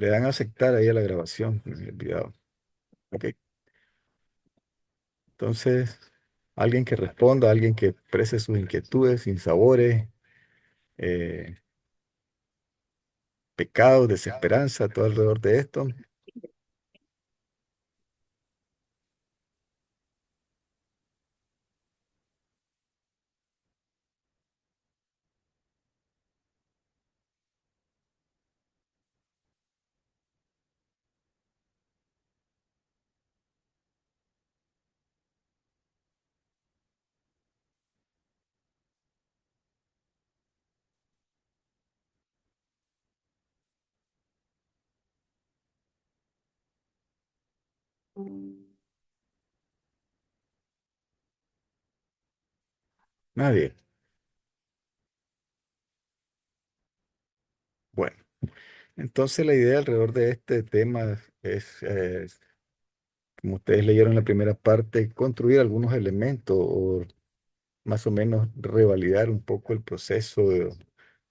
Le dan a aceptar ahí a la grabación en el video. Ok. Entonces, alguien que responda, alguien que exprese sus inquietudes, sinsabores, eh, pecados, desesperanza, todo alrededor de esto. Nadie. Bueno, entonces la idea alrededor de este tema es, como ustedes leyeron en la primera parte, construir algunos elementos o más o menos revalidar un poco el proceso de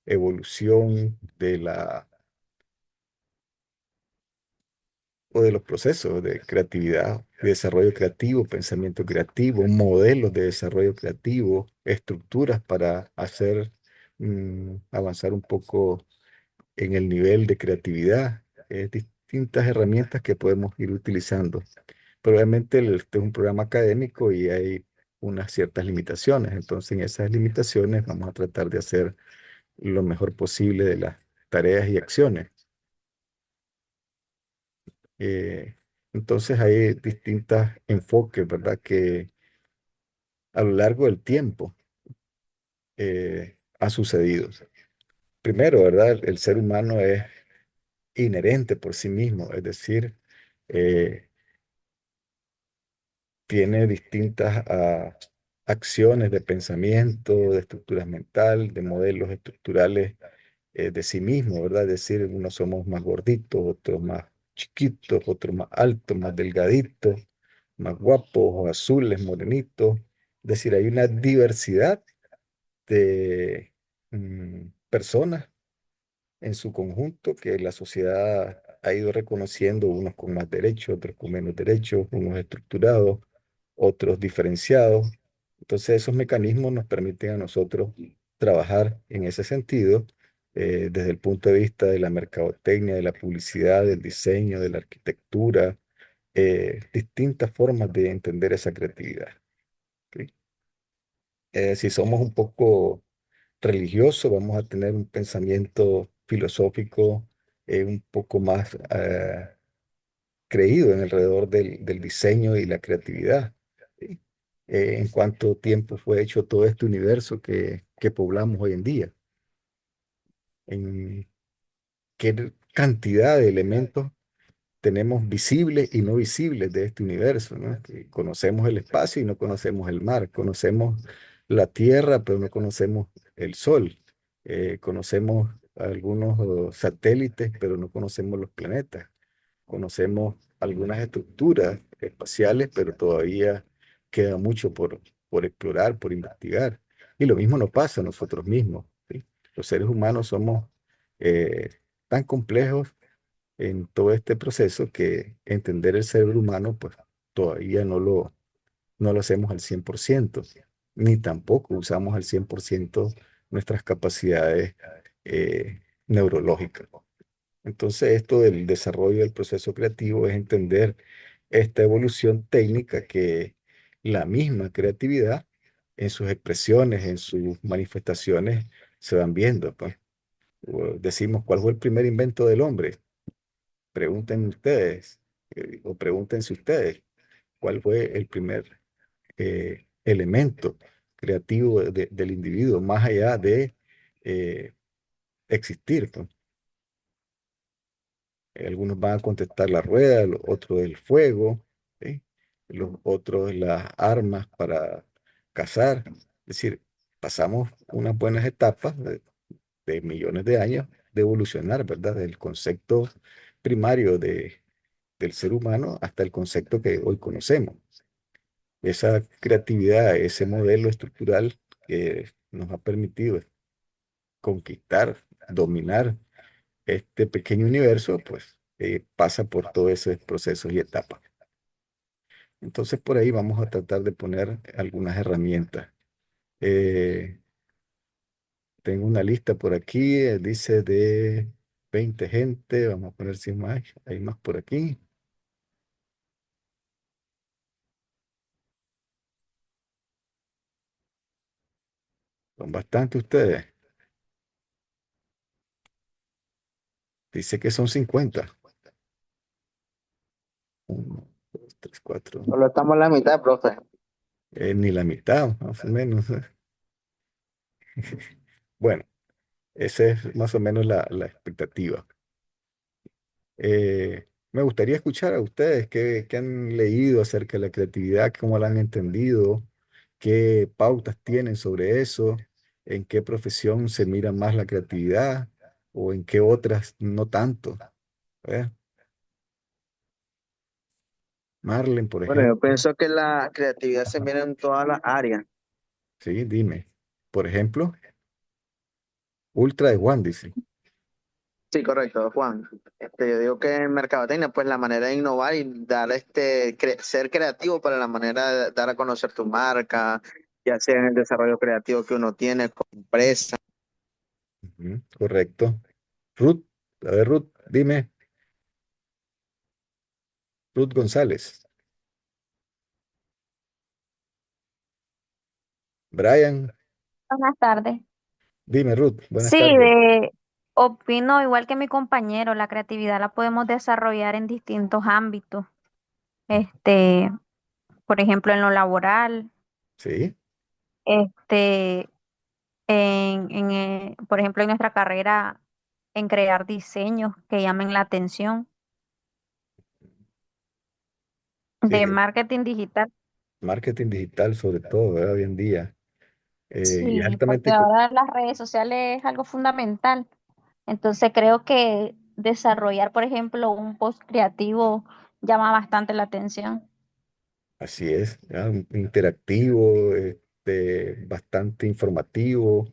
evolución de la o de los procesos de creatividad, de desarrollo creativo, pensamiento creativo, modelos de desarrollo creativo, estructuras para hacer avanzar un poco en el nivel de creatividad, distintas herramientas que podemos ir utilizando. Pero obviamente este es un programa académico y hay unas ciertas limitaciones, entonces en esas limitaciones vamos a tratar de hacer lo mejor posible de las tareas y acciones. Eh, entonces hay distintos enfoques, ¿verdad? Que a lo largo del tiempo ha sucedido. Primero, ¿verdad? El ser humano es inherente por sí mismo, es decir, eh, tiene distintas acciones de pensamiento, de estructuras mental, de modelos estructurales de sí mismo, ¿verdad? Es decir, unos somos más gorditos, otros más chiquitos, otros más altos, más delgaditos, más guapos, o azules, morenitos. Es decir, hay una diversidad de personas en su conjunto que la sociedad ha ido reconociendo, unos con más derechos, otros con menos derechos, unos estructurados, otros diferenciados. Entonces esos mecanismos nos permiten a nosotros trabajar en ese sentido desde el punto de vista de la mercadotecnia, de la publicidad, del diseño, de la arquitectura, distintas formas de entender esa creatividad. ¿Ok? Si somos un poco religiosos, vamos a tener un pensamiento filosófico un poco más creído en alrededor del diseño y la creatividad. ¿Sí? En cuánto tiempo fue hecho todo este universo que poblamos hoy en día, en qué cantidad de elementos tenemos visibles y no visibles de este universo, ¿no? Que conocemos el espacio y no conocemos el mar, conocemos la tierra, pero no conocemos el sol, conocemos algunos satélites, pero no conocemos los planetas, conocemos algunas estructuras espaciales, pero todavía queda mucho por explorar, por investigar. Y lo mismo nos pasa a nosotros mismos, ¿sí? Los seres humanos somos eh, tan complejos en todo este proceso que entender el cerebro humano, pues todavía no lo hacemos al 100%, ni tampoco usamos al 100% nuestras capacidades neurológicas. Entonces, esto del desarrollo del proceso creativo es entender esta evolución técnica que la misma creatividad en sus expresiones, en sus manifestaciones, se van viendo, pues. Decimos, ¿cuál fue el primer invento del hombre? Pregunten ustedes, o pregúntense ustedes, ¿cuál fue el primer elemento creativo del individuo, más allá de eh, existir, pues? Algunos van a contestar la rueda, los otros el fuego, ¿sí? Los otros las armas para cazar. Es decir, pasamos unas buenas etapas de millones de años de evolucionar, ¿verdad? Del concepto primario del ser humano hasta el concepto que hoy conocemos. Esa creatividad, ese modelo estructural que nos ha permitido conquistar, dominar este pequeño universo, pues pasa por todos esos procesos y etapas. Entonces por ahí vamos a tratar de poner algunas herramientas. Eh, Tengo una lista por aquí, dice de 20 gente, vamos a poner 100 más, hay más por aquí. Son bastantes ustedes. Dice que son 50. Uno, dos, tres, cuatro. Solo estamos en la mitad, profe. Ni la mitad, más o menos. Bueno, esa es más o menos la expectativa. Me gustaría escuchar a ustedes qué han leído acerca de la creatividad, cómo la han entendido, qué pautas tienen sobre eso, en qué profesión se mira más la creatividad o en qué otras no tanto. ¿Eh? Marlen, por Bueno, yo ejemplo. pienso que la creatividad se mira en todas las áreas. Sí, dime. Por ejemplo, Ultra de Juan dice. Sí, correcto, Juan. Yo digo que en mercadotecnia, pues la manera de innovar y dar ser creativo para la manera de dar a conocer tu marca, ya sea en el desarrollo creativo que uno tiene como empresa. Ujú, correcto. Ruth, a ver, Ruth, dime. Ruth González. Brian, Buenas tardes. dime, Ruth. Buenas Sí, tardes. opino igual que mi compañero, la creatividad la podemos desarrollar en distintos ámbitos. Este, por ejemplo, en lo laboral, Sí, este, por ejemplo, en nuestra carrera, en crear diseños que llamen la atención, de sí. marketing digital. Marketing digital sobre todo, ¿verdad? Hoy en día. Y Sí, porque altamente, ahora las redes sociales es algo fundamental. Entonces creo que desarrollar, por ejemplo, un post creativo llama bastante la atención. así es, ¿ya? Interactivo, bastante informativo,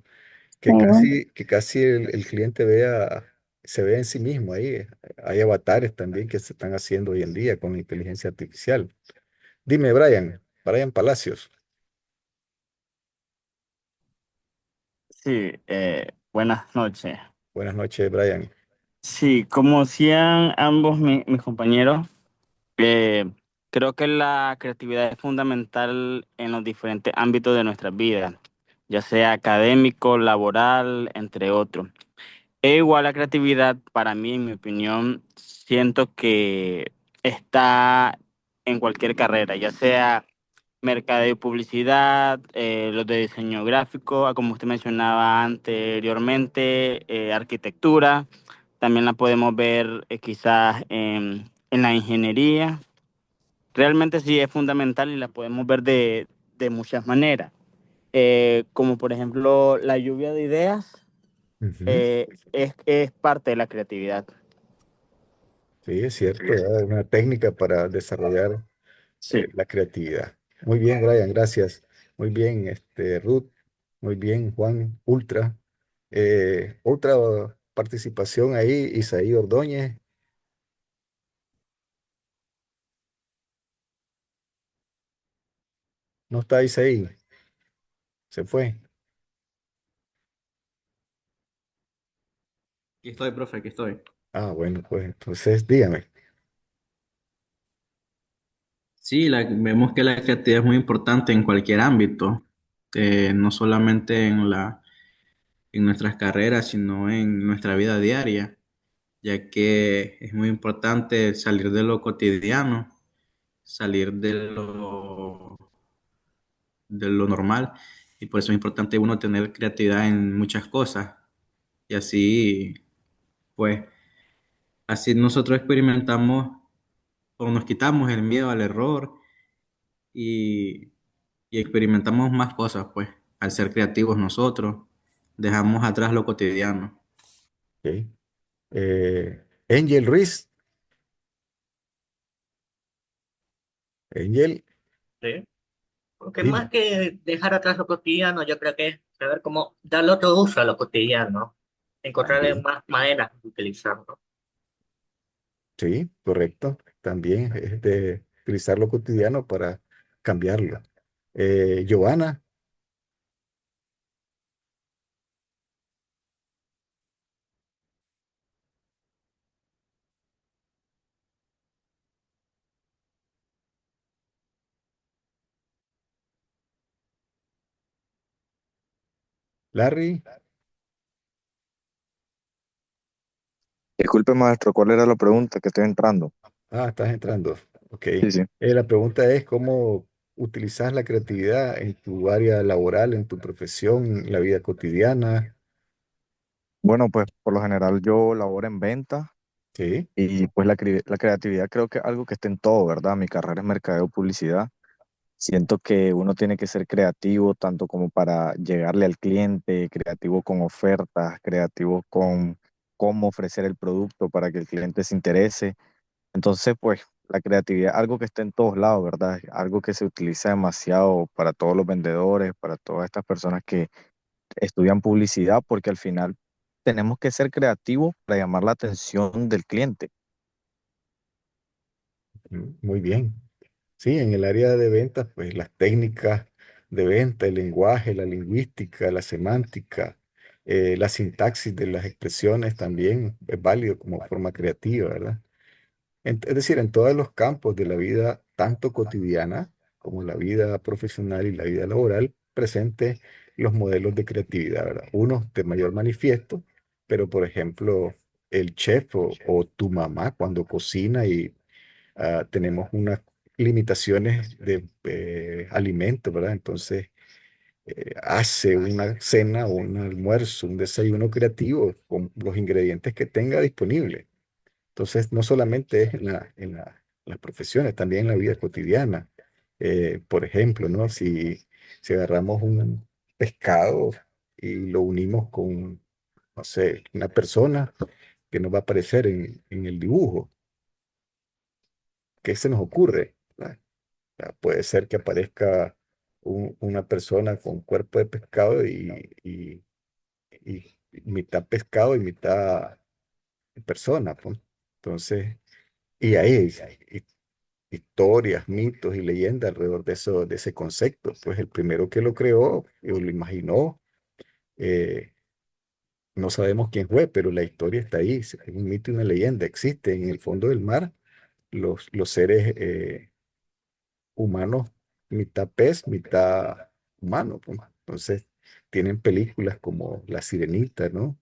Sí, que casi el cliente se vea en sí mismo ahí. Hay avatares también que se están haciendo hoy en día con la inteligencia artificial. Dime, Brian Palacios. Sí, buenas noches. Buenas noches, Brian. Sí, como decían ambos mis compañeros, eh, creo que la creatividad es fundamental en los diferentes ámbitos de nuestras vidas, ya sea académico, laboral, entre otros. E igual la creatividad, para mí, en mi opinión, siento que está en cualquier carrera, ya sea mercadeo y publicidad, los de diseño gráfico, como usted mencionaba anteriormente, arquitectura, también la podemos ver quizás en la ingeniería. Realmente sí es fundamental y la podemos ver de muchas maneras, como por ejemplo la lluvia de ideas Ujú. es parte de la creatividad. Sí, es cierto, ¿verdad? Una técnica para desarrollar Sí. la creatividad. Muy bien, Brian, gracias. Muy bien, Ruth. Muy bien, Juan Ultra. Otra participación ahí, Isaí Ordóñez. ¿No está Isaí? Se fue. Aquí estoy, profe, aquí estoy. Ah, bueno, pues entonces dígame. Sí, vemos que la creatividad es muy importante en cualquier ámbito, no solamente en nuestras carreras, sino en nuestra vida diaria, ya que es muy importante salir de lo cotidiano, salir de lo normal, y por eso es importante uno tener creatividad en muchas cosas, y así, pues, así nosotros experimentamos o nos quitamos el miedo al error y, y experimentamos más cosas, pues, al ser creativos nosotros, dejamos atrás lo cotidiano. Ok. Angel Ruiz. Angel, Sí. Porque más dime. que dejar atrás lo cotidiano, yo creo que es saber cómo darle otro uso a lo cotidiano, encontrarle También. más maneras de utilizarlo. Sí, correcto. También es de utilizar lo cotidiano para cambiarlo. Giovanna, Larry. Disculpe, maestro, ¿cuál era la pregunta que estoy entrando? Estás entrando. Ok. Sí, sí. La pregunta es cómo utilizas la creatividad en tu área laboral, en tu profesión, en la vida cotidiana. Bueno, pues por lo general yo laboro en venta Sí. y pues la creatividad creo que es algo que está en todo, ¿verdad? Mi carrera es mercadeo publicidad. Siento que uno tiene que ser creativo tanto como para llegarle al cliente, creativo con ofertas, creativo con cómo ofrecer el producto para que el cliente se interese. Entonces, pues la creatividad, algo que está en todos lados, ¿verdad? Algo que se utiliza demasiado para todos los vendedores, para todas estas personas que estudian publicidad, porque al final tenemos que ser creativos para llamar la atención del cliente. Muy bien. Sí, en el área de ventas, pues las técnicas de venta, el lenguaje, la lingüística, la semántica, la sintaxis de las expresiones también es válido como forma creativa, ¿verdad? Es decir, en todos los campos de la vida, tanto cotidiana como la vida profesional y la vida laboral, presente los modelos de creatividad, ¿verdad? Unos de mayor manifiesto, pero por ejemplo, el chef o tu mamá cuando cocina y tenemos unas limitaciones de alimentos, ¿verdad? Entonces, hace una cena o un almuerzo, un desayuno creativo con los ingredientes que tenga disponibles. Entonces, no solamente es las profesiones, también en la vida cotidiana. Por ejemplo, ¿no? Si agarramos un pescado y lo unimos con, no sé, una persona que nos va a aparecer en el dibujo, ¿qué se nos ocurre? Puede ser que aparezca una persona con cuerpo de pescado y mitad pescado y mitad persona, pues. Entonces, y ahí hay historias, mitos y leyendas alrededor de eso, de ese concepto. Pues el primero que lo creó o lo imaginó, eh, no sabemos quién fue, pero la historia está ahí. Es un mito y una leyenda. Existe en el fondo del mar los seres humanos, mitad pez, mitad humano, pues. Entonces, tienen películas como La Sirenita, ¿no?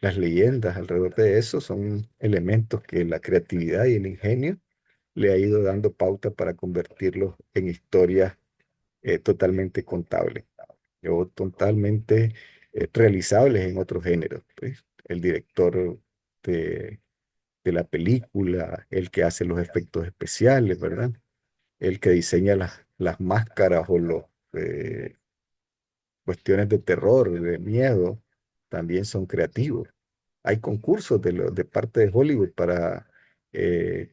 Las leyendas alrededor de eso son elementos que la creatividad y el ingenio le ha ido dando pauta para convertirlos en historias totalmente contables o totalmente realizables en otros géneros. Pues. El director de, de la película, el que hace los efectos especiales, ¿verdad? El que diseña las máscaras o los cuestiones de terror, de miedo, también son creativos. Hay concursos de parte de Hollywood para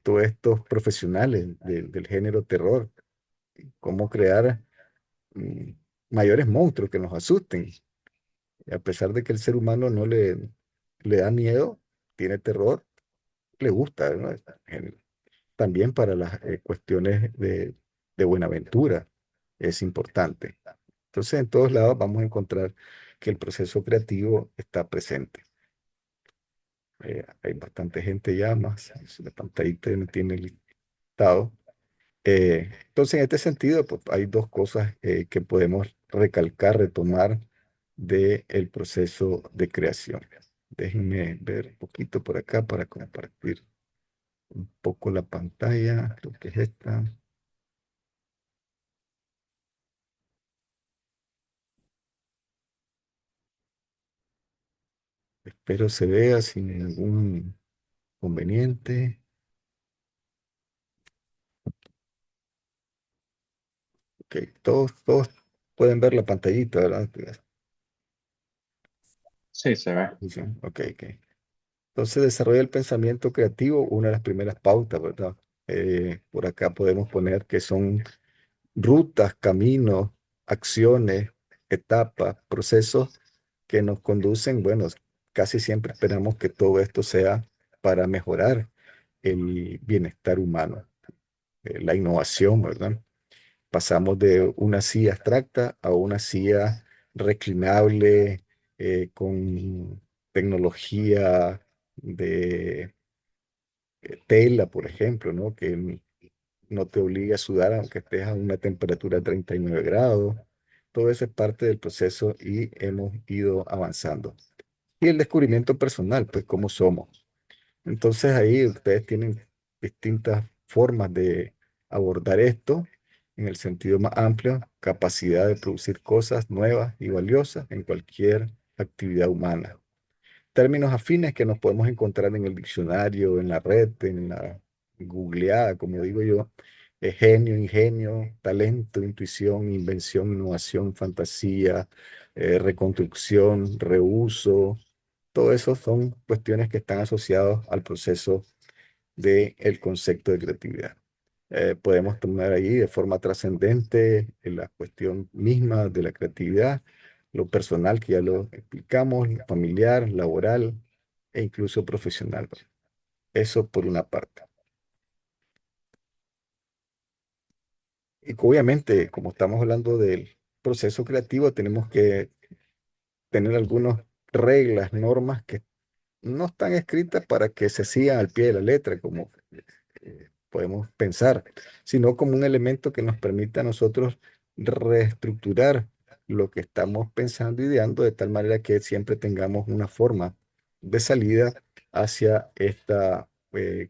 todos estos profesionales del género terror, cómo crear mm, mayores monstruos que nos asusten. Y a pesar de que el ser humano no le da miedo, tiene terror, le gusta, ¿no? También para las cuestiones de Buenaventura es importante. Entonces, en todos lados vamos a encontrar que el proceso creativo está presente. Hay bastante gente ya más, la pantallita no tiene listado. Entonces, en este sentido, pues, hay dos cosas que podemos recalcar, retomar del proceso de creación. Déjenme ver un poquito por acá para compartir un poco la pantalla. Creo que es esta. Espero se vea sin ningún inconveniente. Ok, todos pueden ver la pantallita, ¿verdad? Sí, se ve. Sí, sí. Ok, ok. Entonces, desarrolla el pensamiento creativo, una de las primeras pautas, ¿verdad? Por acá podemos poner que son rutas, caminos, acciones, etapas, procesos que nos conducen, bueno, casi siempre esperamos que todo esto sea para mejorar el bienestar humano, la innovación, ¿verdad? Pasamos de una silla abstracta a una silla reclinable, con tecnología de tela, por ejemplo, ¿no? Que no te obliga a sudar aunque estés a una temperatura de 39 grados. Todo eso es parte del proceso y hemos ido avanzando. Y el descubrimiento personal, pues cómo somos. Entonces ahí ustedes tienen distintas formas de abordar esto en el sentido más amplio, capacidad de producir cosas nuevas y valiosas en cualquier actividad humana. Términos afines que nos podemos encontrar en el diccionario, en la red, en la googleada, como digo yo, genio, ingenio, talento, intuición, invención, innovación, fantasía, reconstrucción, reuso. Todo eso son cuestiones que están asociadas al proceso del concepto de creatividad. Podemos tomar ahí de forma trascendente en la cuestión misma de la creatividad, lo personal que ya lo explicamos, lo familiar, laboral e incluso profesional. Eso por una parte. Y obviamente, como estamos hablando del proceso creativo, tenemos que tener algunas reglas, normas que no están escritas para que se sigan al pie de la letra, como podemos pensar, sino como un elemento que nos permita a nosotros reestructurar lo que estamos pensando y ideando de tal manera que siempre tengamos una forma de salida hacia esta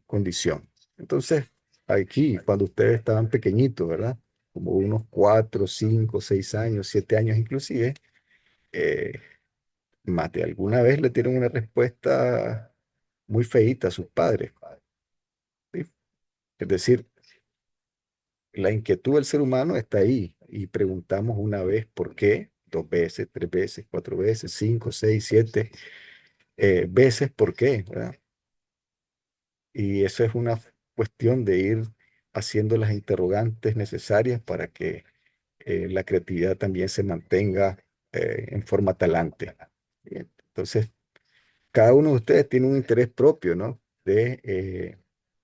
condición. Entonces, aquí, cuando ustedes estaban pequeñitos, ¿verdad? Como unos 4, 5, 6 años, 7 años inclusive, eh, más de alguna vez le dieron una respuesta muy feíta a sus padres, ¿sí? Es decir, la inquietud del ser humano está ahí y preguntamos una vez por qué, 2 veces, 3 veces, 4 veces, 5, 6, 7 veces por qué, ¿verdad? Y eso es una cuestión de ir haciendo las interrogantes necesarias para que la creatividad también se mantenga en forma talante. Bien, entonces, cada uno de ustedes tiene un interés propio, ¿no? De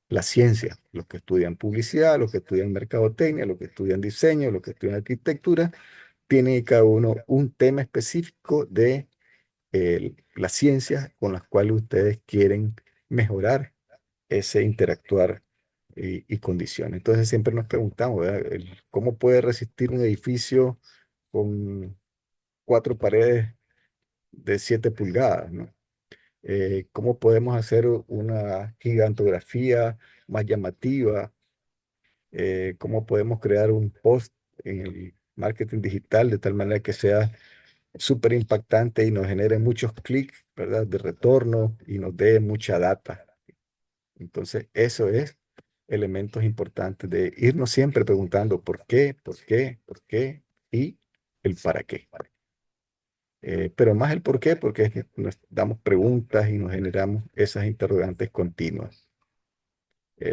la ciencia, los que estudian publicidad, los que estudian mercadotecnia, los que estudian diseño, los que estudian arquitectura, tiene cada uno un tema específico de la ciencia con las cuales ustedes quieren mejorar ese interactuar y condición. Entonces siempre nos preguntamos, ¿verdad? ¿Cómo puede resistir un edificio con 4 paredes de 7 pulgadas, ¿no? ¿Cómo podemos hacer una gigantografía más llamativa? ¿Cómo podemos crear un post en el marketing digital de tal manera que sea súper impactante y nos genere muchos clics, ¿verdad? De retorno y nos dé mucha data? Entonces, eso es elementos importantes de irnos siempre preguntando por qué, por qué, por qué y el para qué. Pero más el por qué, porque es que nos damos preguntas y nos generamos esas interrogantes continuas.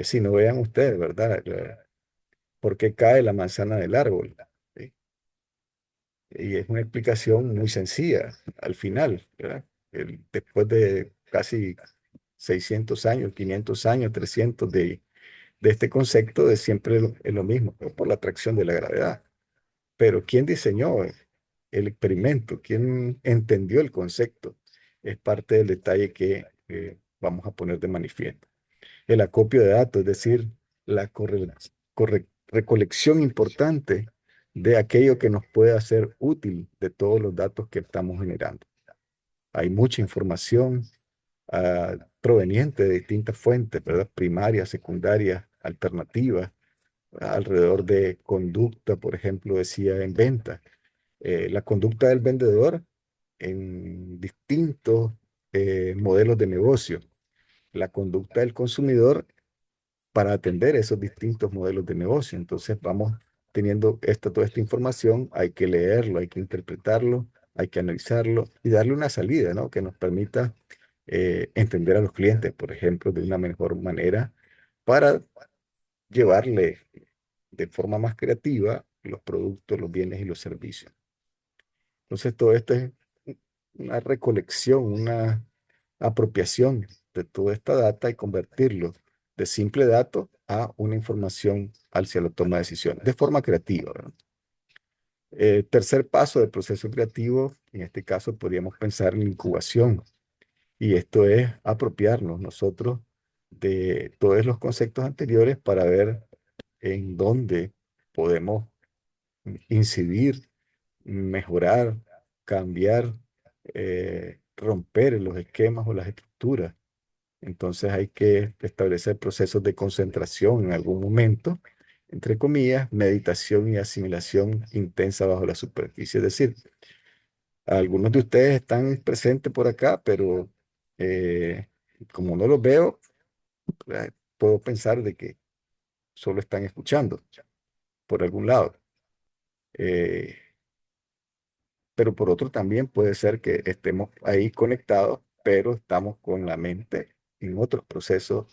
Si no vean ustedes, ¿verdad? ¿Por qué cae la manzana del árbol? ¿Sí? Y es una explicación muy sencilla al final, ¿verdad? Después de casi 600 años, 500 años, 300 de este concepto de siempre es lo mismo, ¿no? Por la atracción de la gravedad. Pero ¿quién diseñó el experimento? ¿Quién entendió el concepto? Es parte del detalle que vamos a poner de manifiesto. El acopio de datos, es decir, la recolección importante de aquello que nos puede hacer útil de todos los datos que estamos generando. Hay mucha información proveniente de distintas fuentes, ¿verdad? Primarias, secundarias, alternativas, alrededor de conducta, por ejemplo, decía en venta. La conducta del vendedor en distintos modelos de negocio, la conducta del consumidor para atender esos distintos modelos de negocio. Entonces vamos teniendo toda esta información, hay que leerlo, hay que interpretarlo, hay que analizarlo y darle una salida, ¿no? Que nos permita entender a los clientes, por ejemplo, de una mejor manera para llevarle de forma más creativa los productos, los bienes y los servicios. Entonces todo esto es una recolección, una apropiación de toda esta data y convertirlo de simple dato a una información hacia la toma de decisiones, de forma creativa, ¿verdad? Tercer paso del proceso creativo, en este caso podríamos pensar en la incubación, y esto es apropiarnos nosotros de todos los conceptos anteriores para ver en dónde podemos incidir, mejorar, cambiar, romper los esquemas o las estructuras. Entonces hay que establecer procesos de concentración en algún momento, entre comillas, meditación y asimilación intensa bajo la superficie. Es decir, algunos de ustedes están presentes por acá, pero eh, como no los veo, puedo pensar de que solo están escuchando por algún lado. Eh, pero por otro también puede ser que estemos ahí conectados, pero estamos con la mente en otros procesos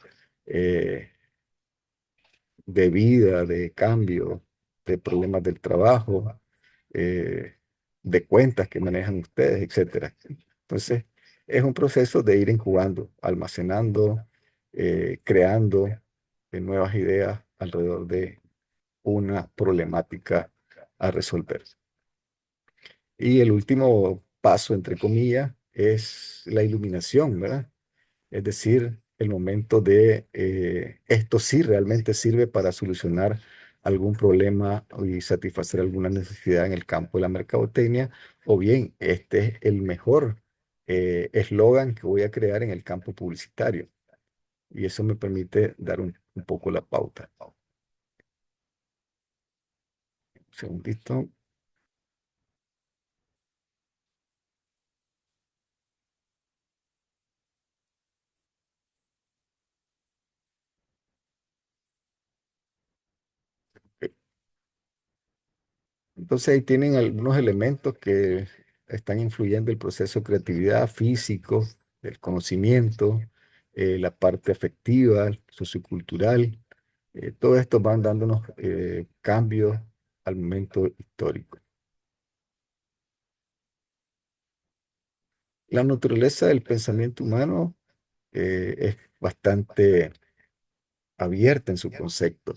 eh, de vida, de cambio, de problemas del trabajo, eh, de cuentas que manejan ustedes, etcétera. Entonces, es un proceso de ir incubando, almacenando, creando nuevas ideas alrededor de una problemática a resolver. Y el último paso, entre comillas, es la iluminación, ¿verdad? Es decir, el momento de esto sí realmente sirve para solucionar algún problema y satisfacer alguna necesidad en el campo de la mercadotecnia, o bien este es el mejor eslogan que voy a crear en el campo publicitario. Y eso me permite dar un poco la pauta. Un segundito. Entonces ahí tienen algunos elementos que están influyendo el proceso de creatividad físico, el conocimiento, la parte afectiva, sociocultural. Todo esto van dándonos cambios al momento histórico. La naturaleza del pensamiento humano es bastante abierta en su concepto.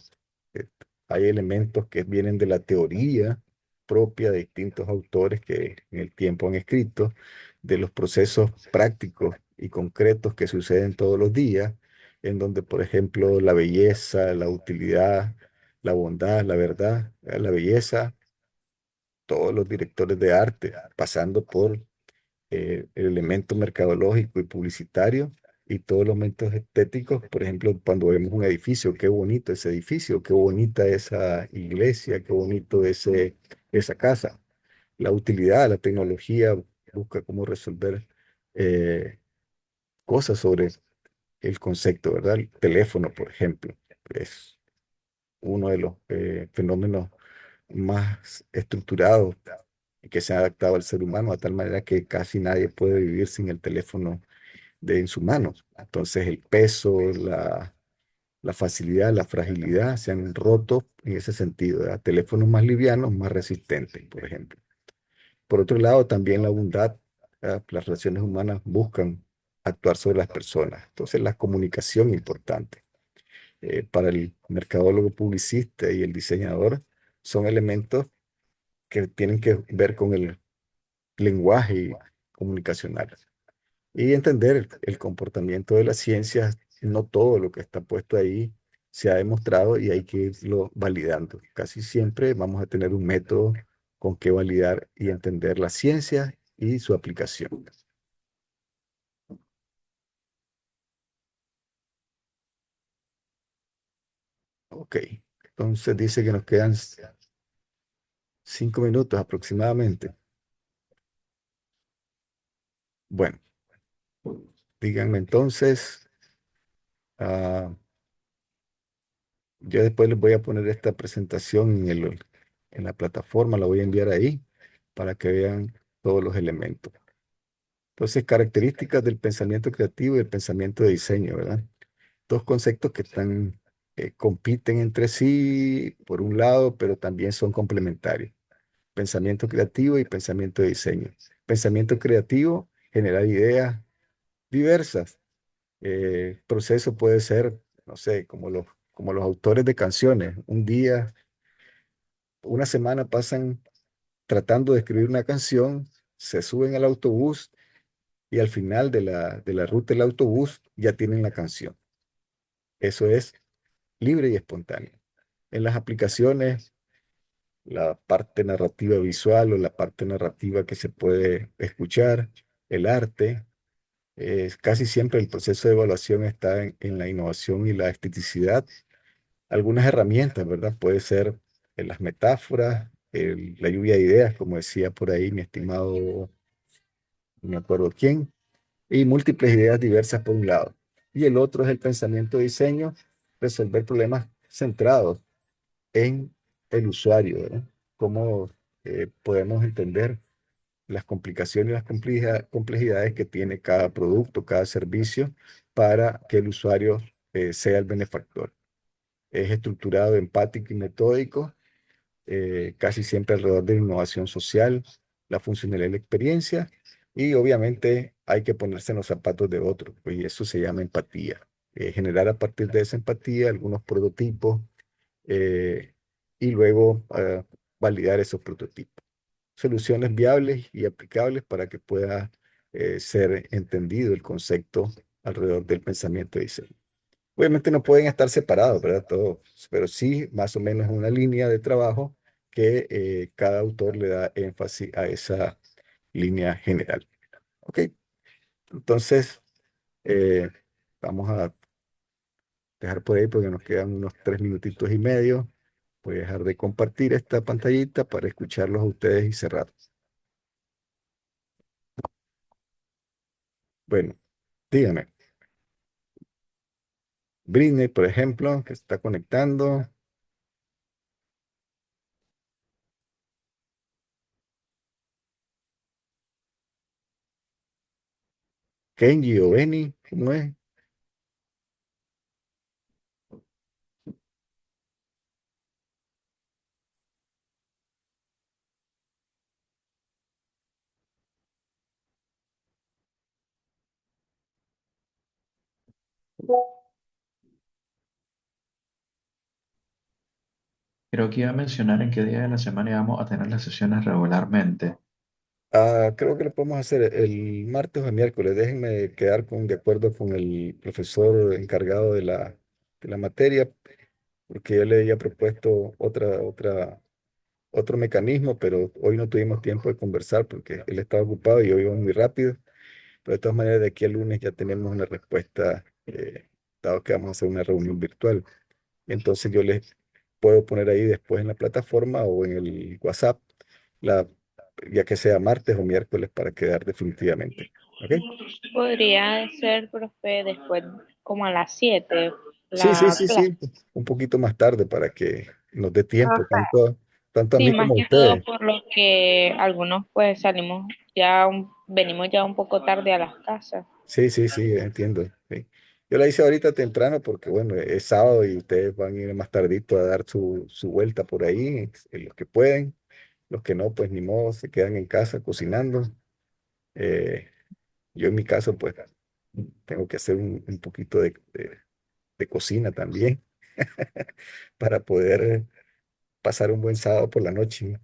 Eh, Hay elementos que vienen de la teoría propia de distintos autores que en el tiempo han escrito, de los procesos prácticos y concretos que suceden todos los días, en donde, por ejemplo, la belleza, la utilidad, la bondad, la verdad, la belleza, todos los directores de arte, pasando por el elemento mercadológico y publicitario y todos los elementos estéticos. Por ejemplo, cuando vemos un edificio, qué bonito ese edificio, qué bonita esa iglesia, qué bonito esa casa. La utilidad, la tecnología busca cómo resolver eh, cosas sobre el concepto, ¿verdad? El teléfono, por ejemplo, es uno de los fenómenos más estructurados y que se ha adaptado al ser humano a tal manera que casi nadie puede vivir sin el teléfono en su mano. Entonces el peso, la facilidad, la fragilidad se han roto en ese sentido, ¿verdad? Teléfonos más livianos, más resistentes, por ejemplo. Por otro lado, también la bondad, ¿verdad? Las relaciones humanas buscan actuar sobre las personas. Entonces la comunicación importante. Para el mercadólogo publicista y el diseñador son elementos que tienen que ver con el lenguaje comunicacional y entender el comportamiento de las ciencias. No todo lo que está puesto ahí se ha demostrado y hay que irlo validando. Casi siempre vamos a tener un método con que validar y entender la ciencia y su aplicación. Ok, entonces dice que nos quedan 5 minutos aproximadamente. Bueno, díganme entonces, ah, yo después les voy a poner esta presentación en la plataforma, la voy a enviar ahí para que vean todos los elementos. Entonces, características del pensamiento creativo y el pensamiento de diseño, ¿verdad? Dos conceptos que compiten entre sí, por un lado, pero también son complementarios. Pensamiento creativo y pensamiento de diseño. Pensamiento creativo, generar ideas diversas Proceso puede ser, no sé, como los autores de canciones. Un día, una semana pasan tratando de escribir una canción, se suben al autobús y al final de la ruta del autobús ya tienen la canción. Eso es libre y espontáneo. En las aplicaciones, la parte narrativa visual o la parte narrativa que se puede escuchar, el arte, casi siempre el proceso de evaluación está en la innovación y la esteticidad. Algunas herramientas, ¿verdad? Puede ser las metáforas, la lluvia de ideas, como decía por ahí mi estimado, no me acuerdo quién, y múltiples ideas diversas por un lado. Y el otro es el pensamiento de diseño, resolver problemas centrados en el usuario, ¿verdad? Cómo podemos entender las complicaciones y las complejidades que tiene cada producto, cada servicio, para que el usuario sea el benefactor. Es estructurado, empático y metódico, casi siempre alrededor de la innovación social, la funcionalidad de la experiencia, y obviamente hay que ponerse en los zapatos de otro, pues, y eso se llama empatía. Generar a partir de esa empatía algunos prototipos, eh, y luego validar esos prototipos. Soluciones viables y aplicables para que pueda ser entendido el concepto alrededor del pensamiento de diseño. Obviamente no pueden estar separados, ¿verdad? Todos, pero sí más o menos una línea de trabajo que cada autor le da énfasis a esa línea general. ¿Ok? Entonces, eh, vamos a dejar por ahí porque nos quedan unos 3 minutitos y medio. Voy a dejar de compartir esta pantallita para escucharlos a ustedes y cerrar. Bueno, dígame. Britney, por ejemplo, que se está conectando. Kenji o Benny, ¿cómo es? Creo que iba a mencionar en qué día de la semana íbamos a tener las sesiones regularmente. Creo que lo podemos hacer el martes o el miércoles. Déjenme quedar de acuerdo con el profesor encargado de la materia, porque yo le había propuesto otro mecanismo, pero hoy no tuvimos tiempo de conversar porque él estaba ocupado y yo iba muy rápido. Pero de todas maneras, de aquí al lunes ya tenemos una respuesta, dado que vamos a hacer una reunión virtual. Entonces yo les puedo poner ahí después en la plataforma o en el WhatsApp, la, ya que sea martes o miércoles para quedar definitivamente. ¿Ok? Podría ser, profe, después como a las 7 Sí, sí, la sí, clase. sí. Un poquito más tarde para que nos dé tiempo, Ajá. tanto a Sí, mí más como a que todo ustedes. por lo que algunos pues salimos venimos ya un poco tarde a las casas. Sí, sí, sí, entiendo. Sí. Yo la hice ahorita temprano porque, bueno, es sábado y ustedes van a ir más tardito a dar su vuelta por ahí, los que pueden. Los que no, pues ni modo, se quedan en casa cocinando. Eh, yo en mi caso, pues tengo que hacer un poquito de cocina también para poder pasar un buen sábado por la noche.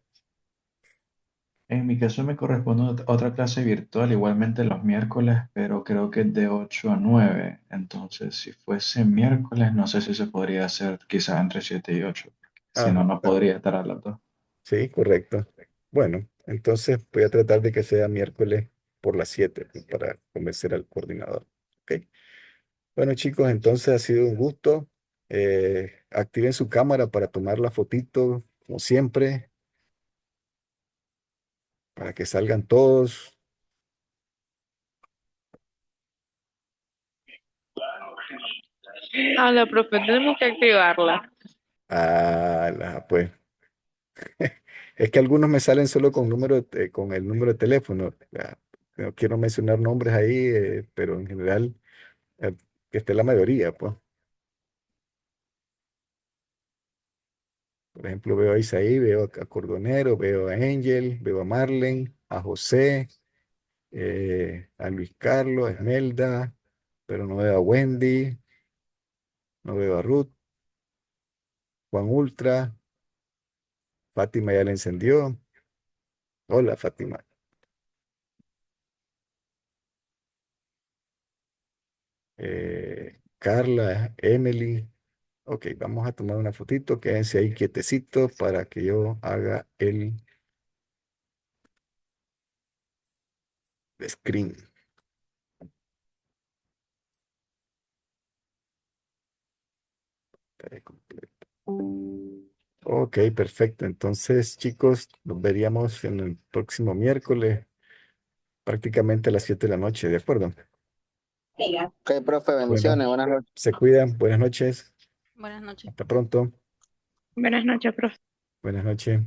En mi caso me corresponde otra clase virtual, igualmente los miércoles, pero creo que es de 8 a 9. Entonces, si fuese miércoles, no sé si se podría hacer quizás entre 7 y 8. Si no, Ajá, no podría estar a las 2. sí, correcto. Bueno, entonces voy a tratar de que sea miércoles por las 7 pues, para convencer al coordinador. ¿Ok? Bueno, chicos, entonces ha sido un gusto. Activen su cámara para tomar la fotito, como siempre, para que salgan todos. Hola, profe, tenemos que activarla. Pues es que algunos me salen solo con el número de teléfono. No quiero mencionar nombres ahí, pero en general eh, que esté la mayoría, pues. Por ejemplo, veo a Isaí, veo a Cordonero, veo a Angel, veo a Marlen, a José, a Luis Carlos, a Esmelda, pero no veo a Wendy, no veo a Ruth, Juan Ultra, Fátima ya la encendió. Hola, Fátima. Carla, Emily. Ok, vamos a tomar una fotito. Quédense ahí quietecitos para que yo haga el screen. Ok, perfecto. Entonces, chicos, nos veríamos en el próximo miércoles, prácticamente a las 7 de la noche, ¿de acuerdo? Ok, profe, Bueno, bendiciones, buenas noches. se cuidan. Buenas noches. Buenas noches. Hasta pronto. Buenas noches, profe. Buenas noches.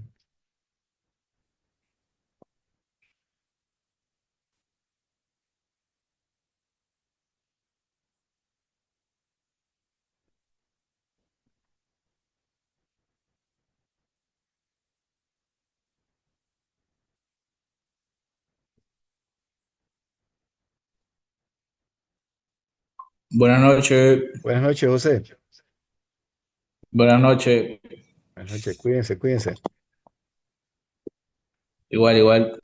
Buenas noches, Buenas noches, José. buenas noches. Buenas noches. Cuídense, cuídense. Igual, igual.